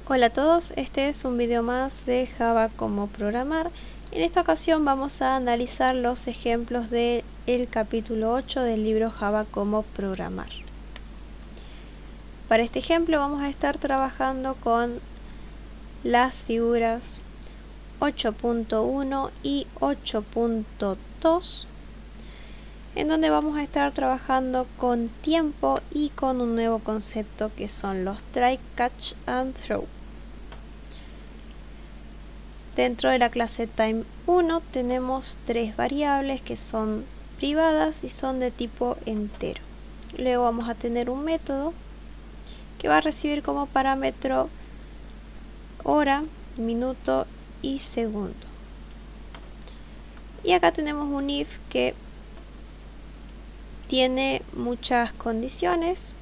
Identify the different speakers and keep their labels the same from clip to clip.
Speaker 1: Hola a todos, este es un video más de Java cómo programar. En esta ocasión vamos a analizar los ejemplos del capítulo 8 del libro Java cómo programar. Para este ejemplo vamos a estar trabajando con las figuras 8.1 y 8.2, en donde vamos a estar trabajando con tiempo y con un nuevo concepto que son los try, catch and throw. Dentro de la clase time1 tenemos tres variables que son privadas y son de tipo entero. Luego vamos a tener un método que va a recibir como parámetro hora, minuto y segundo. Y acá tenemos un if que tiene muchas condiciones,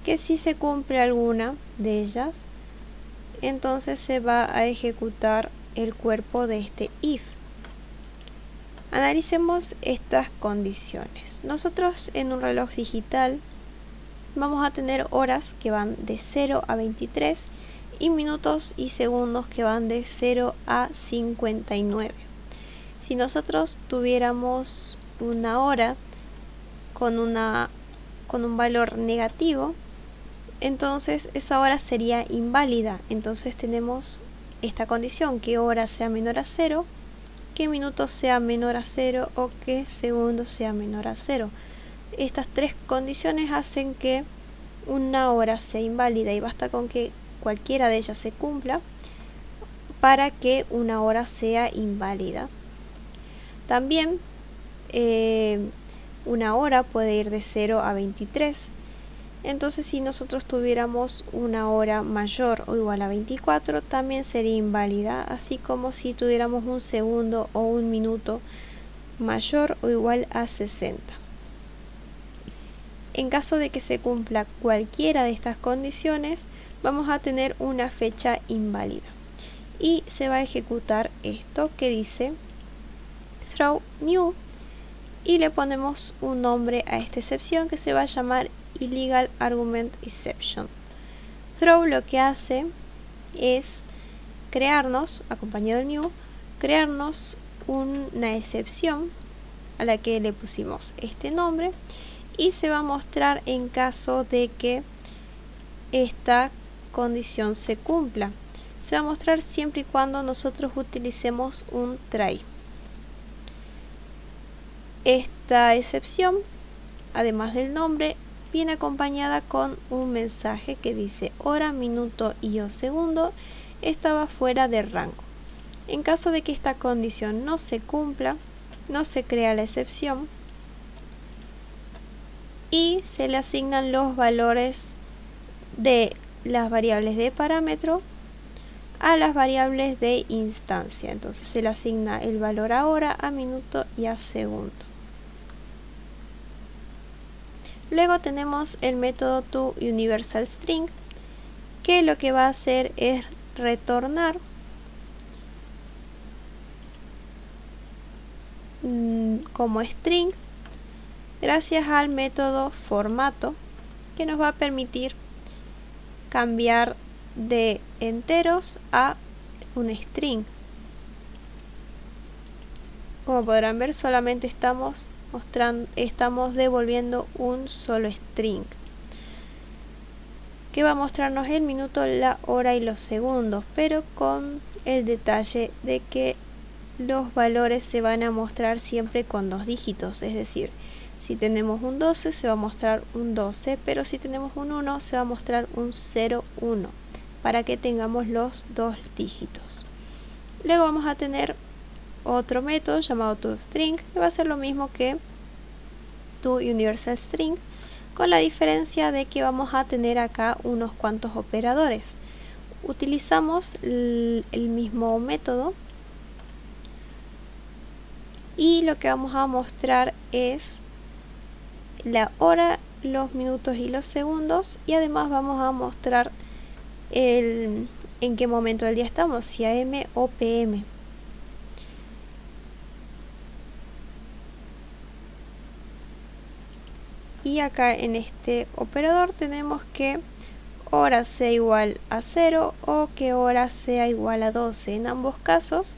Speaker 1: que si se cumple alguna de ellas, entonces se va a ejecutar el cuerpo de este if. Analicemos estas condiciones. Nosotros en un reloj digital vamos a tener horas que van de 0 a 23 y minutos y segundos que van de 0 a 59. Si nosotros tuviéramos una hora con un valor negativo, entonces esa hora sería inválida. Entonces tenemos esta condición, que hora sea menor a 0, que minuto sea menor a 0 o que segundo sea menor a 0. Estas tres condiciones hacen que una hora sea inválida y basta con que cualquiera de ellas se cumpla para que una hora sea inválida. También una hora puede ir de 0 a 23. Entonces si nosotros tuviéramos una hora mayor o igual a 24, también sería inválida, así como si tuviéramos un segundo o un minuto mayor o igual a 60. En caso de que se cumpla cualquiera de estas condiciones, vamos a tener una fecha inválida. Y se va a ejecutar esto que dice throw new y le ponemos un nombre a esta excepción que se va a llamar illegal argument exception. Throw lo que hace es crearnos, acompañado del new, crearnos una excepción a la que le pusimos este nombre y se va a mostrar en caso de que esta condición se cumpla. Se va a mostrar siempre y cuando nosotros utilicemos un try. Esta excepción, además del nombre, viene acompañada con un mensaje que dice hora, minuto y o segundo estaba fuera de rango. En caso de que esta condición no se cumpla, no se crea la excepción y se le asignan los valores de las variables de parámetro a las variables de instancia. Entonces se le asigna el valor a hora, a minuto y a segundo. Luego tenemos el método toUniversalString, que lo que va a hacer es retornar como string gracias al método formato, que nos va a permitir cambiar de enteros a un string. Como podrán ver, solamente estamos devolviendo un solo string, que va a mostrarnos el minuto, la hora y los segundos, pero con el detalle de que los valores se van a mostrar siempre con dos dígitos, es decir, si tenemos un 12 se va a mostrar un 12, pero si tenemos un 1 se va a mostrar un 0, 1, para que tengamos los dos dígitos. Luego vamos a tener otro método llamado toString, que va a ser lo mismo que toUniversalString, con la diferencia de que vamos a tener acá unos cuantos operadores. Utilizamos el mismo método y lo que vamos a mostrar es la hora, los minutos y los segundos, y además vamos a mostrar en qué momento del día estamos, si AM o PM. Y acá en este operador tenemos que hora sea igual a 0 o que hora sea igual a 12. En ambos casos,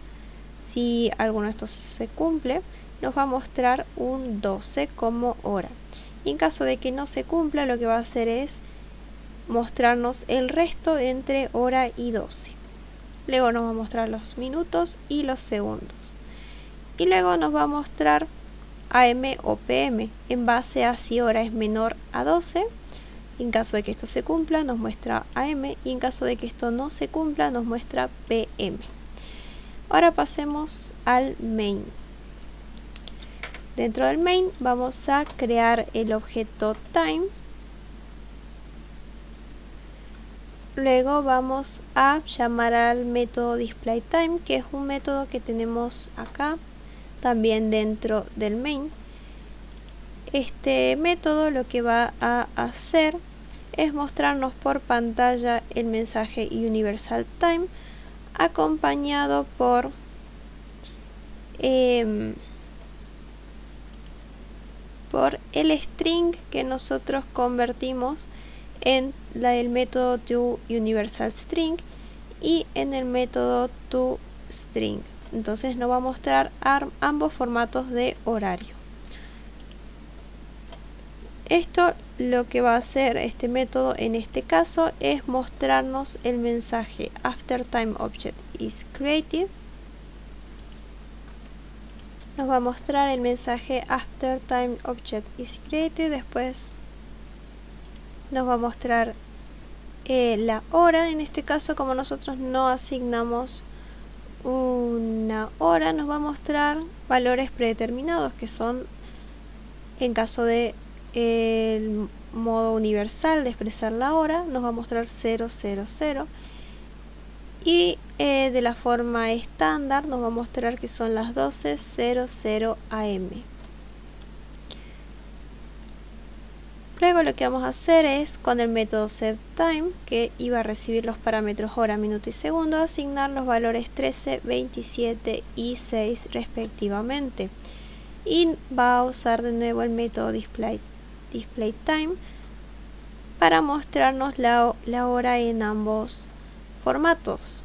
Speaker 1: si alguno de estos se cumple, nos va a mostrar un 12 como hora. Y en caso de que no se cumpla, lo que va a hacer es mostrarnos el resto entre hora y 12. Luego nos va a mostrar los minutos y los segundos. Y luego nos va a mostrar AM o PM en base a si hora es menor a 12. En caso de que esto se cumpla, nos muestra AM, y en caso de que esto no se cumpla, nos muestra PM. Ahora pasemos al main. Dentro del main vamos a crear el objeto time. Luego vamos a llamar al método displayTime, que es un método que tenemos acá también dentro del main. Este método lo que va a hacer es mostrarnos por pantalla el mensaje universal time acompañado por el string que nosotros convertimos en el método toUniversalString y en el método toString. Entonces nos va a mostrar ambos formatos de horario. Esto lo que va a hacer este método en este caso es mostrarnos el mensaje after time object is created. Nos va a mostrar el mensaje after time object is created. Después nos va a mostrar la hora. En este caso, como nosotros no asignamos una hora, nos va a mostrar valores predeterminados, que son, en caso de el modo universal de expresar la hora, nos va a mostrar 000, y de la forma estándar nos va a mostrar que son las 12:00 am. Luego lo que vamos a hacer es, con el método setTime, que iba a recibir los parámetros hora, minuto y segundo, asignar los valores 13, 27 y 6 respectivamente. Y va a usar de nuevo el método displayTime para mostrarnos la hora en ambos formatos.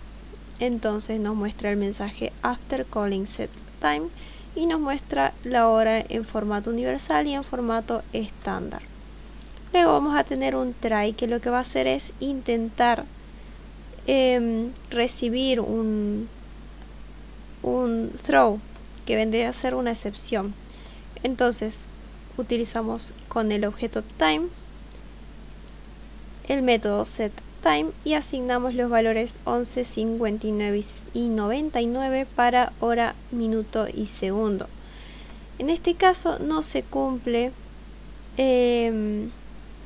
Speaker 1: Entonces nos muestra el mensaje after calling setTime y nos muestra la hora en formato universal y en formato estándar. Luego vamos a tener un try, que lo que va a hacer es intentar recibir un throw, que vendría a ser una excepción. Entonces utilizamos con el objeto time el método setTime y asignamos los valores 11, 59 y 99 para hora, minuto y segundo. En este caso no se cumple, es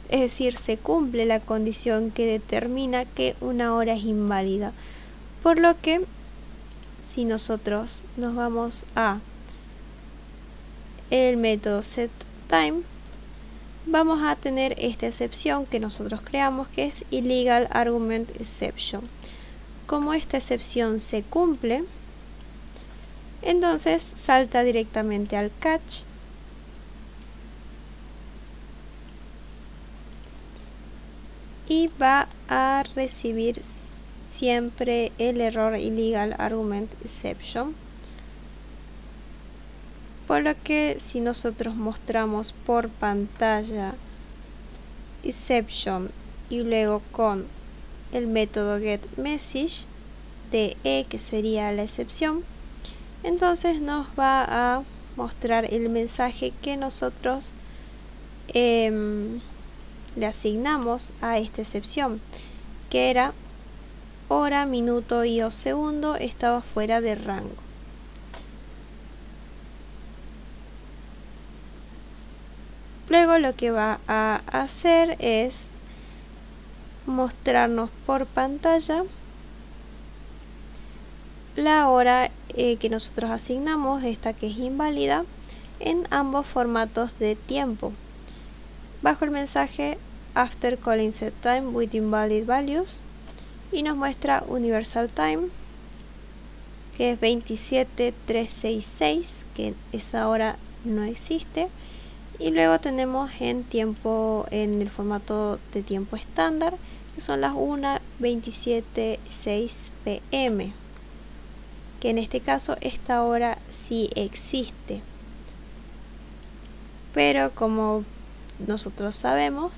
Speaker 1: decir, se cumple la condición que determina que una hora es inválida. Por lo que, si nosotros nos vamos a el método setTime, vamos a tener esta excepción que nosotros creamos, que es illegal argument exception. Como esta excepción se cumple, entonces salta directamente al catch y va a recibir siempre el error illegal argument exception. Por lo que si nosotros mostramos por pantalla exception y luego con el método getMessage de que sería la excepción, entonces nos va a mostrar el mensaje que nosotros le asignamos a esta excepción, que era hora, minuto y o segundo estaba fuera de rango. Luego lo que va a hacer es mostrarnos por pantalla la hora que nosotros asignamos, esta que es inválida, en ambos formatos de tiempo, bajo el mensaje after calling setTime with invalid values, y nos muestra universal time, que es 27,366, que esa hora no existe. Y luego tenemos en el formato de tiempo estándar, que son las 1:27:06 p.m., que en este caso esta hora sí existe, pero como nosotros sabemos,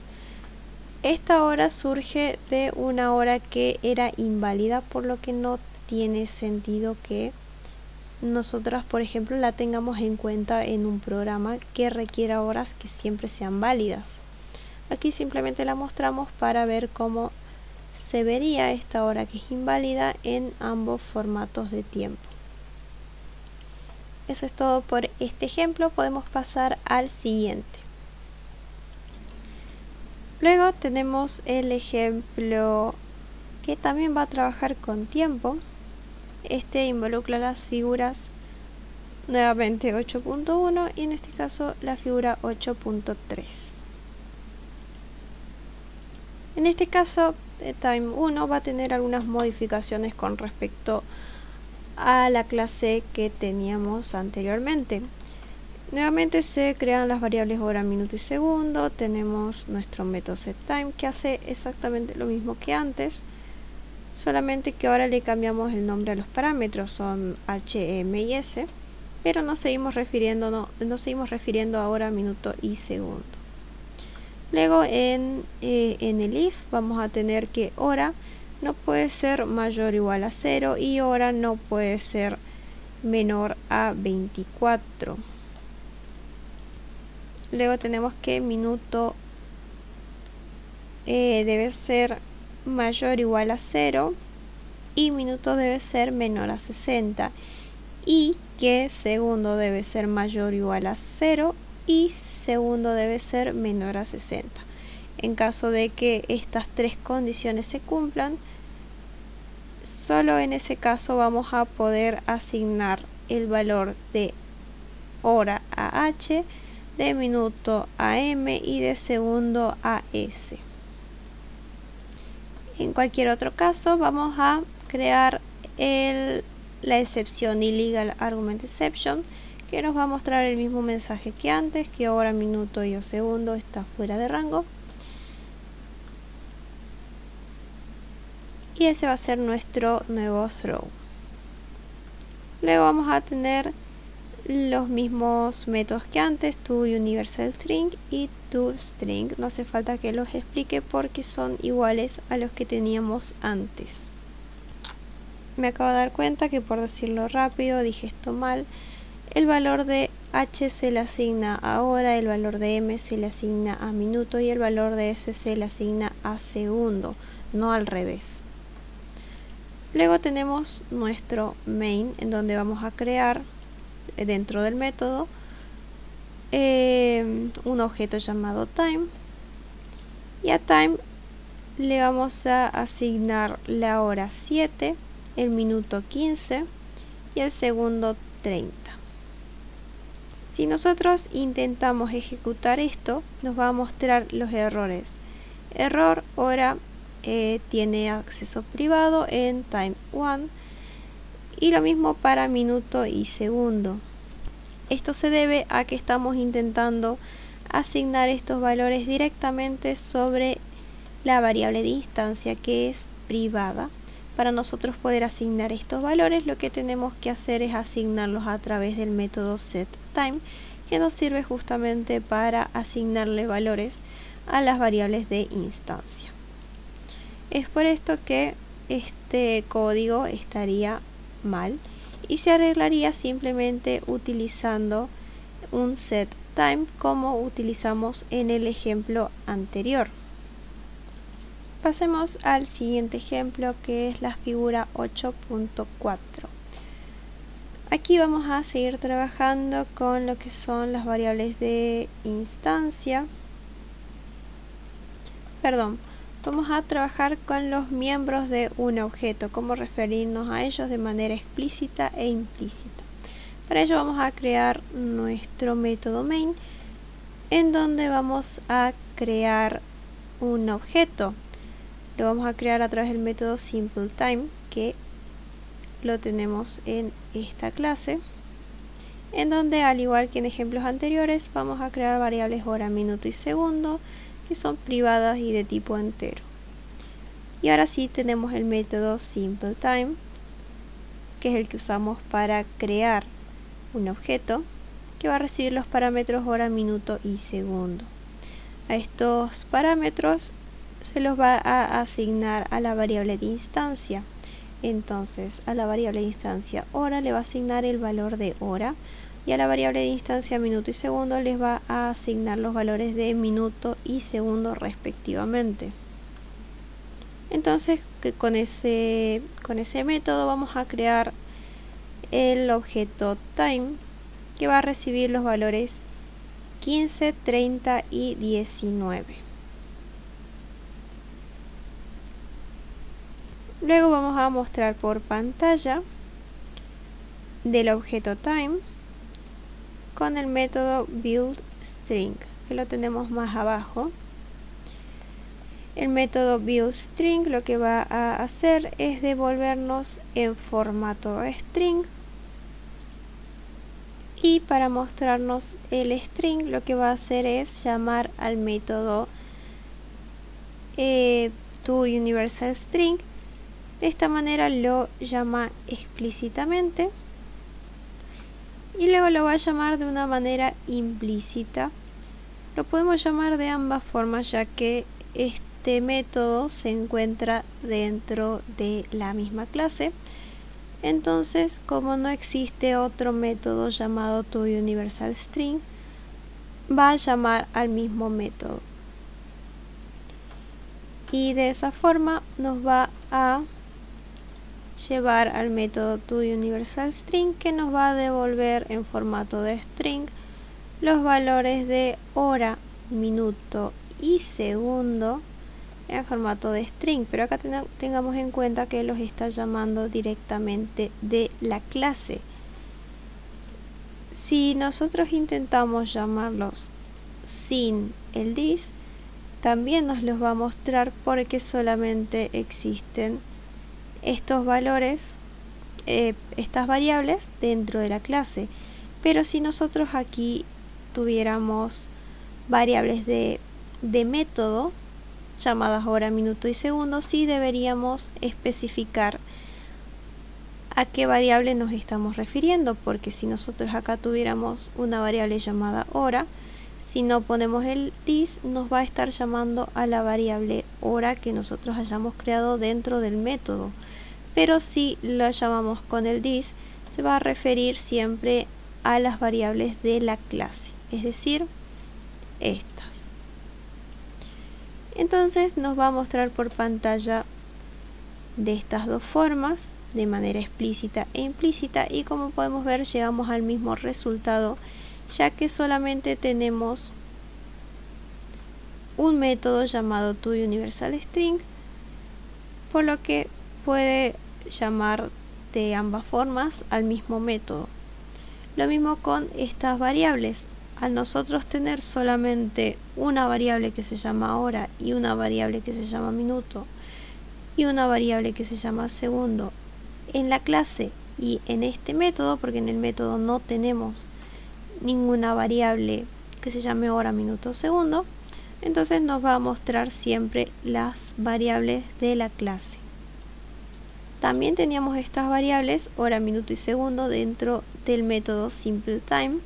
Speaker 1: esta hora surge de una hora que era inválida, por lo que no tiene sentido que nosotras, por ejemplo, la tengamos en cuenta en un programa que requiera horas que siempre sean válidas. Aquí simplemente la mostramos para ver cómo se vería esta hora que es inválida en ambos formatos de tiempo. Eso es todo por este ejemplo. Podemos pasar al siguiente. Luego tenemos el ejemplo que también va a trabajar con tiempo. Este involucra las figuras nuevamente 8.1 y en este caso la figura 8.3. En este caso Time 1 va a tener algunas modificaciones con respecto a la clase que teníamos anteriormente. Nuevamente se crean las variables hora, minuto y segundo. Tenemos nuestro método setTime que hace exactamente lo mismo que antes, solamente que ahora le cambiamos el nombre a los parámetros, son h, m y s, pero nos seguimos refiriendo a hora, minuto y segundo. Luego en el if vamos a tener que hora no puede ser mayor o igual a 0 y hora no puede ser menor a 24. Luego tenemos que minuto debe ser mayor o igual a 0 y minuto debe ser menor a 60, y que segundo debe ser mayor o igual a 0 y segundo debe ser menor a 60. En caso de que estas tres condiciones se cumplan, solo en ese caso vamos a poder asignar el valor de hora a h, de minuto a m y de segundo a s. En cualquier otro caso vamos a crear la excepción illegal argument exception, que nos va a mostrar el mismo mensaje que antes, que hora, minuto y o segundo está fuera de rango. Y ese va a ser nuestro nuevo throw. Luego vamos a tener los mismos métodos que antes, toUniversalString y toString. No hace falta que los explique porque son iguales a los que teníamos antes. Me acabo de dar cuenta que, por decirlo rápido, dije esto mal. El valor de h se le asigna a hora, el valor de m se le asigna a minuto y el valor de s se le asigna a segundo, no al revés. Luego tenemos nuestro main, en donde vamos a crear dentro del método un objeto llamado time, y a time le vamos a asignar la hora 7, el minuto 15 y el segundo 30. Si nosotros intentamos ejecutar esto, nos va a mostrar los errores. Error, hora tiene acceso privado en time 1, y lo mismo para minuto y segundo. Esto se debe a que estamos intentando asignar estos valores directamente sobre la variable de instancia, que es privada. Para nosotros poder asignar estos valores, lo que tenemos que hacer es asignarlos a través del método setTime, que nos sirve justamente para asignarle valores a las variables de instancia. Es por esto que este código estaría mal y se arreglaría simplemente utilizando un setTime como utilizamos en el ejemplo anterior. Pasemos al siguiente ejemplo, que es la figura 8.4. Aquí vamos a seguir trabajando con lo que son las variables de instancia. Vamos a trabajar con los miembros de un objeto, cómo referirnos a ellos de manera explícita e implícita. Para ello vamos a crear nuestro método main, en donde vamos a crear un objeto. Lo vamos a crear a través del método simpleTime, que lo tenemos en esta clase, en donde, al igual que en ejemplos anteriores, vamos a crear variables hora, minuto y segundo, que son privadas y de tipo entero. Y ahora sí tenemos el método SimpleTime, que es el que usamos para crear un objeto que va a recibir los parámetros hora, minuto y segundo. A estos parámetros se los va a asignar a la variable de instancia. Entonces a la variable de instancia hora le va a asignar el valor de hora, y a la variable de instancia minuto y segundo les va a asignar los valores de minuto y segundo respectivamente. Entonces con ese método vamos a crear el objeto time, que va a recibir los valores 15, 30 y 19. Luego vamos a mostrar por pantalla del objeto time con el método buildString, que lo tenemos más abajo. El método buildString lo que va a hacer es devolvernos en formato string, y para mostrarnos el string lo que va a hacer es llamar al método toUniversalString. De esta manera lo llama explícitamente y luego lo va a llamar de una manera implícita. Lo podemos llamar de ambas formas, ya que este método se encuentra dentro de la misma clase. Entonces, como no existe otro método llamado toUniversalString, va a llamar al mismo método. Y de esa forma nos va a llevar al método toUniversalString, que nos va a devolver en formato de string los valores de hora, minuto y segundo en formato de string, pero acá tengamos en cuenta que los está llamando directamente de la clase. Si nosotros intentamos llamarlos sin el this, también nos los va a mostrar, porque solamente existen estos valores, estas variables dentro de la clase. Pero si nosotros aquí tuviéramos variables de método llamadas hora, minuto y segundo, sí deberíamos especificar a qué variable nos estamos refiriendo, porque si nosotros acá tuviéramos una variable llamada hora, si no ponemos el this, nos va a estar llamando a la variable hora que nosotros hayamos creado dentro del método. Pero si lo llamamos con el this, se va a referir siempre a las variables de la clase, es decir, estas. Entonces nos va a mostrar por pantalla de estas dos formas, de manera explícita e implícita, y como podemos ver llegamos al mismo resultado, ya que solamente tenemos un método llamado toUniversalString, por lo que puede llamar de ambas formas al mismo método. Lo mismo con estas variables. Al nosotros tener solamente una variable que se llama hora y una variable que se llama minuto y una variable que se llama segundo en la clase y en este método, porque en el método no tenemos ninguna variable que se llame hora, minuto o segundo, entonces nos va a mostrar siempre las variables de la clase. También teníamos estas variables hora, minuto y segundo dentro del método SimpleTime,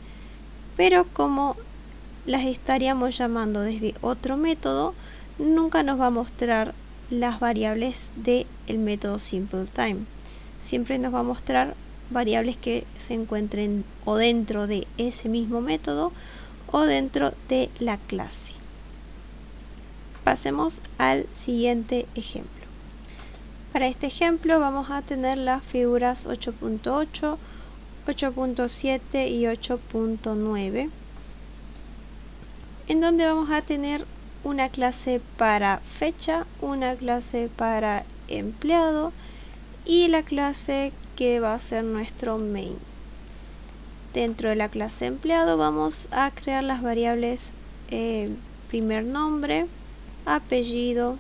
Speaker 1: pero como las estaríamos llamando desde otro método, nunca nos va a mostrar las variables del método SimpleTime. Siempre nos va a mostrar variables que se encuentren o dentro de ese mismo método o dentro de la clase. Pasemos al siguiente ejemplo. Para este ejemplo vamos a tener las figuras 8.8, 8.7 y 8.9, en donde vamos a tener una clase para fecha, una clase para empleado y la clase que va a ser nuestro main. Dentro de la clase empleado vamos a crear las variables primer nombre, apellido,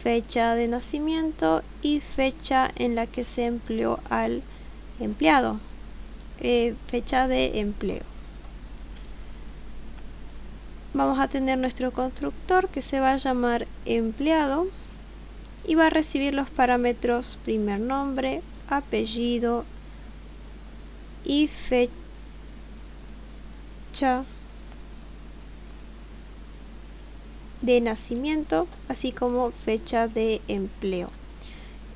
Speaker 1: fecha de nacimiento y fecha en la que se empleó al empleado, fecha de empleo. Vamos a tener nuestro constructor que se va a llamar empleado y va a recibir los parámetros primer nombre, apellido y fecha de nacimiento, así como fecha de empleo.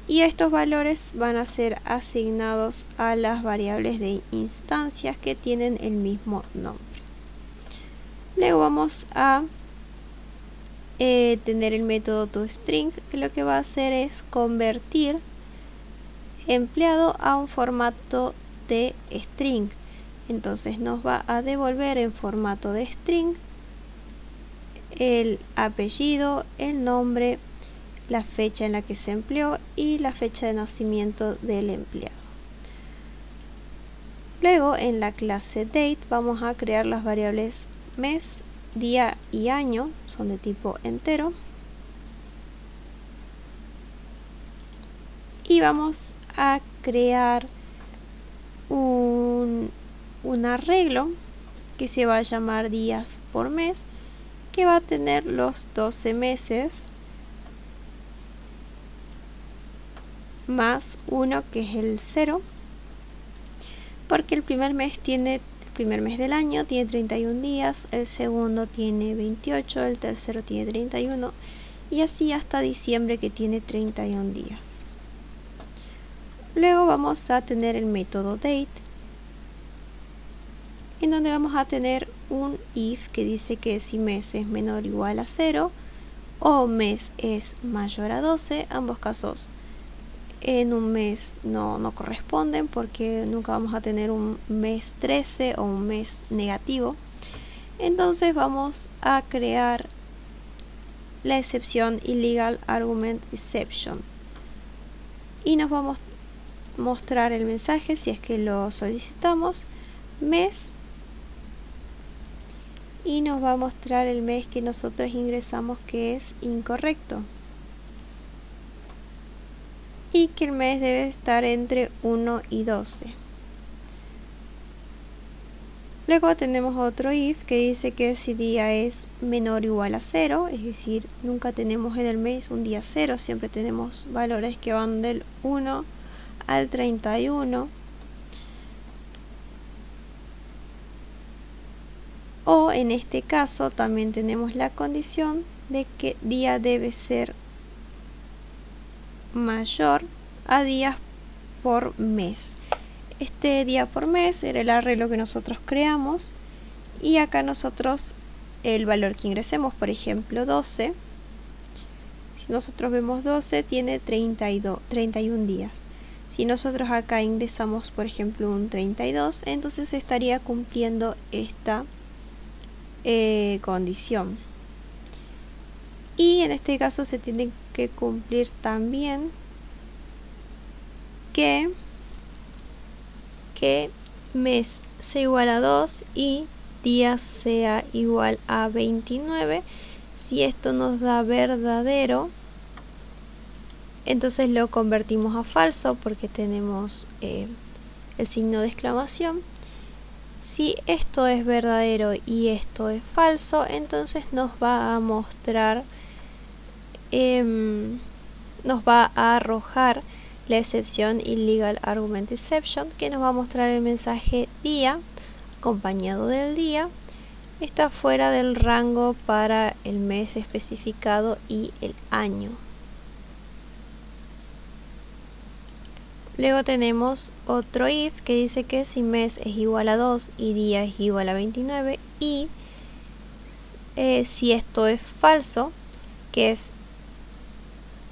Speaker 1: Y estos valores van a ser asignados a las variables de instancias que tienen el mismo nombre. Luego vamos a tener el método toString, que lo que va a hacer es convertir empleado a un formato de string. Entonces nos va a devolver en formato de string el apellido, el nombre, la fecha en la que se empleó y la fecha de nacimiento del empleado. Luego en la clase date vamos a crear las variables mes, día y año, son de tipo entero, y vamos a crear un arreglo que se va a llamar días por mes, que va a tener los 12 meses más 1, que es el 0, porque el primer mes del año tiene 31 días, el segundo tiene 28, el tercero tiene 31 y así hasta diciembre, que tiene 31 días. Luego vamos a tener el método date, en donde vamos a tener un if que dice que si mes es menor o igual a 0 o mes es mayor a 12, ambos casos en un mes no corresponden, porque nunca vamos a tener un mes 13 o un mes negativo. Entonces vamos a crear la excepción illegal argument exception y nos vamos a mostrar el mensaje, si es que lo solicitamos, mes, y nos va a mostrar el mes que nosotros ingresamos, que es incorrecto, y que el mes debe estar entre 1 y 12. Luego tenemos otro if que dice que si día es menor o igual a 0, es decir, nunca tenemos en el mes un día 0, siempre tenemos valores que van del 1 al 31. O en este caso también tenemos la condición de que día debe ser mayor a días por mes. Este día por mes era el arreglo que nosotros creamos, y acá nosotros el valor que ingresemos, por ejemplo 12, si nosotros vemos 12 tiene 31 días. Si nosotros acá ingresamos por ejemplo un 32, entonces estaría cumpliendo esta condición. Y en este caso se tiene que cumplir también que mes sea igual a 2 y día sea igual a 29. Si esto nos da verdadero, entonces lo convertimos a falso, porque tenemos el signo de exclamación. Si esto es verdadero y esto es falso, entonces nos va a mostrar, nos va a arrojar la excepción illegal argument exception, que nos va a mostrar el mensaje día acompañado del día está fuera del rango para el mes especificado y el año. Luego tenemos otro if que dice que si mes es igual a 2 y día es igual a 29, y si esto es falso, que es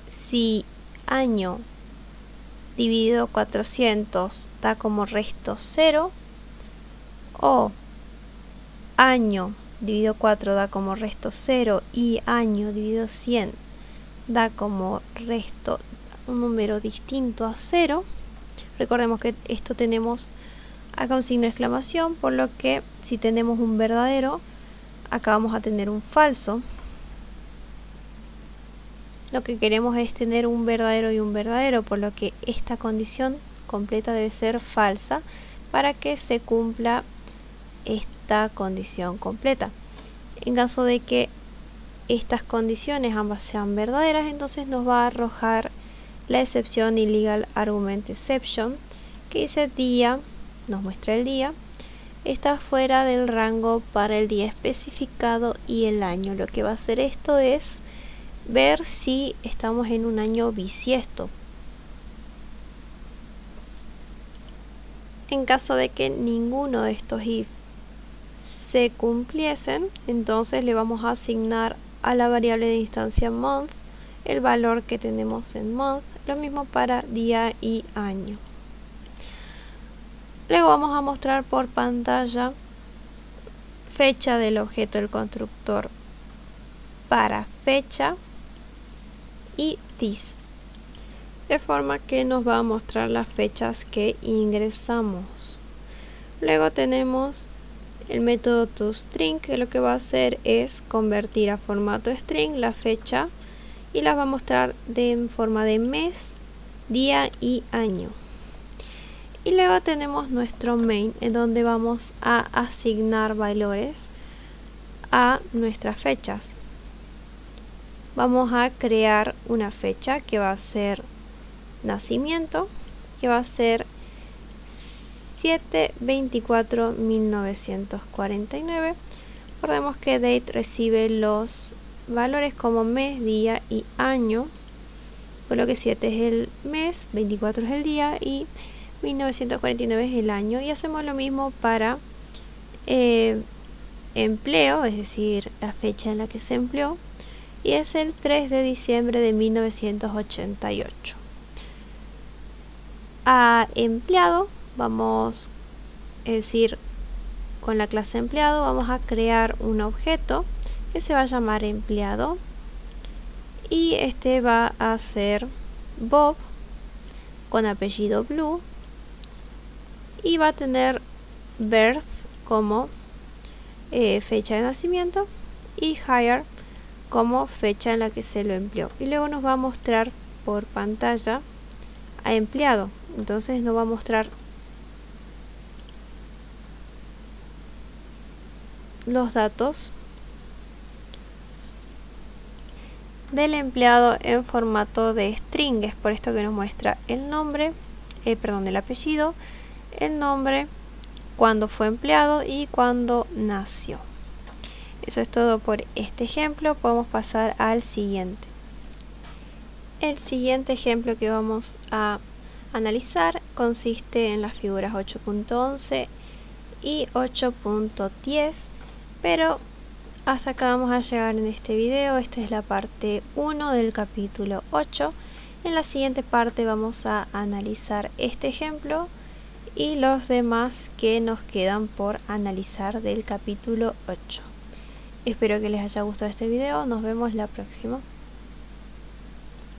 Speaker 1: si año dividido 400 da como resto 0, o año dividido 4 da como resto 0 y año dividido 100 da como resto un número distinto a 0. Recordemos que esto tenemos acá un signo de exclamación, por lo que si tenemos un verdadero, acá vamos a tener un falso. Lo que queremos es tener un verdadero y un verdadero, por lo que esta condición completa debe ser falsa para que se cumpla esta condición completa. En caso de que estas condiciones ambas sean verdaderas, entonces nos va a arrojar la excepción illegal argument exception, que dice día, nos muestra el día, está fuera del rango para el día especificado y el año. Lo que va a hacer esto es ver si estamos en un año bisiesto. En caso de que ninguno de estos if se cumpliesen, entonces le vamos a asignar a la variable de instancia month el valor que tenemos en month, lo mismo para día y año. Luego vamos a mostrar por pantalla fecha del objeto del constructor para fecha y this, de forma que nos va a mostrar las fechas que ingresamos. Luego tenemos el método toString, que lo que va a hacer es convertir a formato string la fecha y las va a mostrar en forma de mes, día y año. Y luego tenemos nuestro main, en donde vamos a asignar valores a nuestras fechas. Vamos a crear una fecha que va a ser nacimiento, que va a ser 7/24/1949. Recordemos que date recibe los valores como mes, día y año, por lo que 7 es el mes, 24 es el día y 1949 es el año. Y hacemos lo mismo para empleo, es decir, la fecha en la que se empleó, y es el 3 de diciembre de 1988. A empleado vamos, es decir, con la clase empleado vamos a crear un objeto que se va a llamar empleado, y este va a ser Bob con apellido Blue, y va a tener birth como fecha de nacimiento y hire como fecha en la que se lo empleó. Y luego nos va a mostrar por pantalla a empleado, entonces nos va a mostrar los datos del empleado en formato de string. Es por esto que nos muestra el nombre, el apellido, el nombre, cuándo fue empleado y cuándo nació. Eso es todo por este ejemplo. Podemos pasar al siguiente. El siguiente ejemplo que vamos a analizar consiste en las figuras 8.11 y 8.10, pero hasta acá vamos a llegar en este video. Esta es la parte 1 del capítulo 8. En la siguiente parte vamos a analizar este ejemplo y los demás que nos quedan por analizar del capítulo 8. Espero que les haya gustado este video. Nos vemos la próxima.